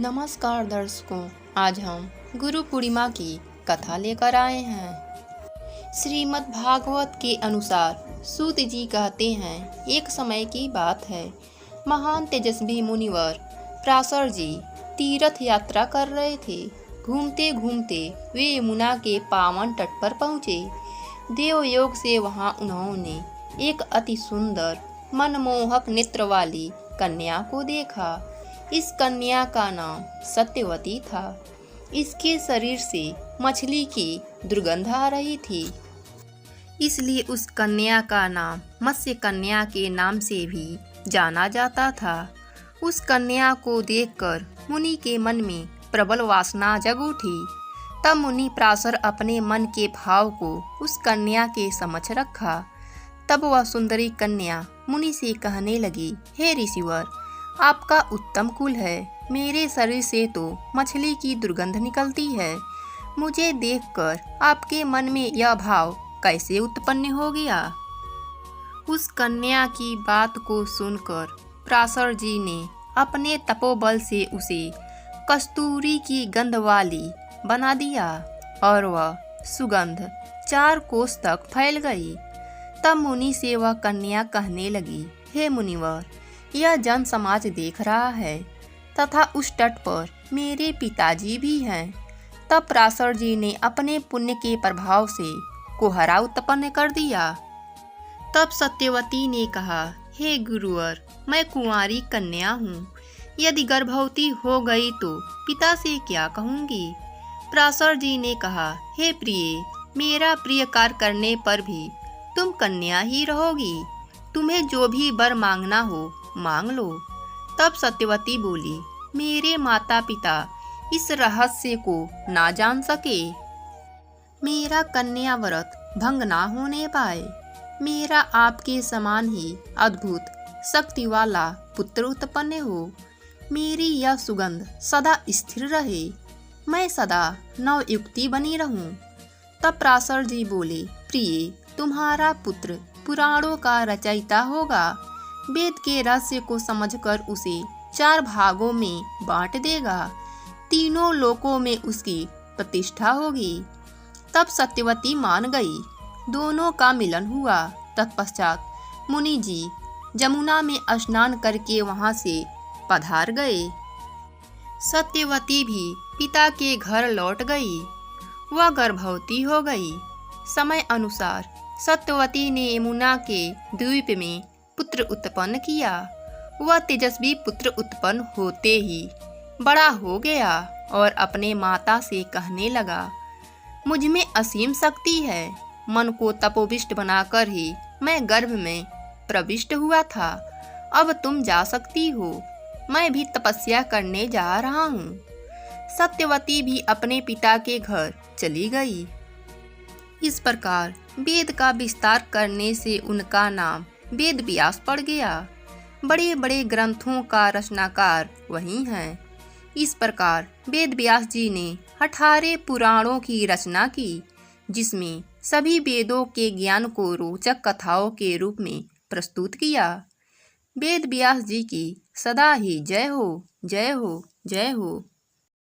नमस्कार दर्शकों, आज हम गुरु पूर्णिमा की कथा लेकर आए हैं। श्रीमद् भागवत के अनुसार सूत जी कहते हैं, एक समय की बात है, महान तेजस्वी मुनिवर पराशर जी तीर्थ यात्रा कर रहे थे। घूमते घूमते वे यमुना के पावन तट पर पहुँचे। देवयोग से वहाँ उन्होंने एक अति सुंदर मनमोहक नेत्र वाली कन्या को देखा। इस कन्या का नाम सत्यवती था। इसके शरीर से मछली की दुर्गंध आ रही थी, इसलिए उस कन्या का नाम मत्स्य कन्या के नाम से भी जाना जाता था। उस कन्या को देखकर मुनि के मन में प्रबल वासना जग उठी। तब मुनि पराशर अपने मन के भाव को उस कन्या के समक्ष रखा। तब वह सुंदरी कन्या मुनि से कहने लगी, हे ऋषिवर, आपका उत्तम कुल है। मेरे शरीर से तो मछली की दुर्गंध निकलती है। मुझे देखकर आपके मन में यह भाव कैसे उत्पन्न हो गया? उस कन्या की बात को सुनकर पराशर जी ने अपने तपोबल से उसे कस्तूरी की गंध वाली बना दिया और वह सुगंध 4 कोस तक फैल गई। तब मुनि से वह कन्या कहने लगी, हे मुनिवर, यह जन समाज देख रहा है तथा उस तट पर मेरे पिताजी भी हैं। तब पराशर जी ने अपने पुण्य के प्रभाव से कोहरा उत्पन्न कर दिया। तब सत्यवती ने कहा, हे गुरुवर, मैं कुंवारी कन्या हूँ। यदि गर्भवती हो गई तो पिता से क्या कहूँगी? पराशर जी ने कहा, हे प्रिय, मेरा प्रिय कार्य करने पर भी तुम कन्या ही रहोगी। तुम्हें जो भी वर मांगना हो मांग लो। तब सत्यवती बोली, मेरे माता पिता इस रहस्य को ना जान सके। मेरा कन्या व्रत भंग ना होने पाए। मेरा आपके समान ही अद्भुत शक्ति वाला पुत्र उत्पन्न हो। मेरी यह सुगंध सदा स्थिर रहे। मैं सदा नवयुक्ति बनी रहूं। तब पराशर जी बोले, प्रिय, तुम्हारा पुत्र पुराणों का रचयिता होगा। वेद के रहस्य को समझकर उसे 4 भागों में बांट देगा। तीनों लोकों में उसकी प्रतिष्ठा होगी। तब सत्यवती मान गई। दोनों का मिलन हुआ। तत्पश्चात मुनि जी जमुना में स्नान करके वहां से पधार गए। सत्यवती भी पिता के घर लौट गई। वह गर्भवती हो गई। समय अनुसार सत्यवती ने यमुना के द्वीप में पुत्र उत्पन्न किया। वह तेजस्वी पुत्र उत्पन्न होते ही बड़ा हो गया और अपने माता से कहने लगा, मुझ में असीम शक्ति है। मन को तपोविष्ट बनाकर ही मैं गर्भ में प्रविष्ट हुआ था। अब तुम जा सकती हो। मैं भी तपस्या करने जा रहा हूँ। सत्यवती भी अपने पिता के घर चली गई। इस प्रकार वेद का विस्तार करने से उनका नाम वेद व्यास पड़ गया। बड़े बड़े ग्रंथों का रचनाकार वही हैं। इस प्रकार वेद व्यास जी ने 18 पुराणों की रचना की, जिसमें सभी वेदों के ज्ञान को रोचक कथाओं के रूप में प्रस्तुत किया। वेद व्यास जी की सदा ही जय हो, जय हो, जय हो।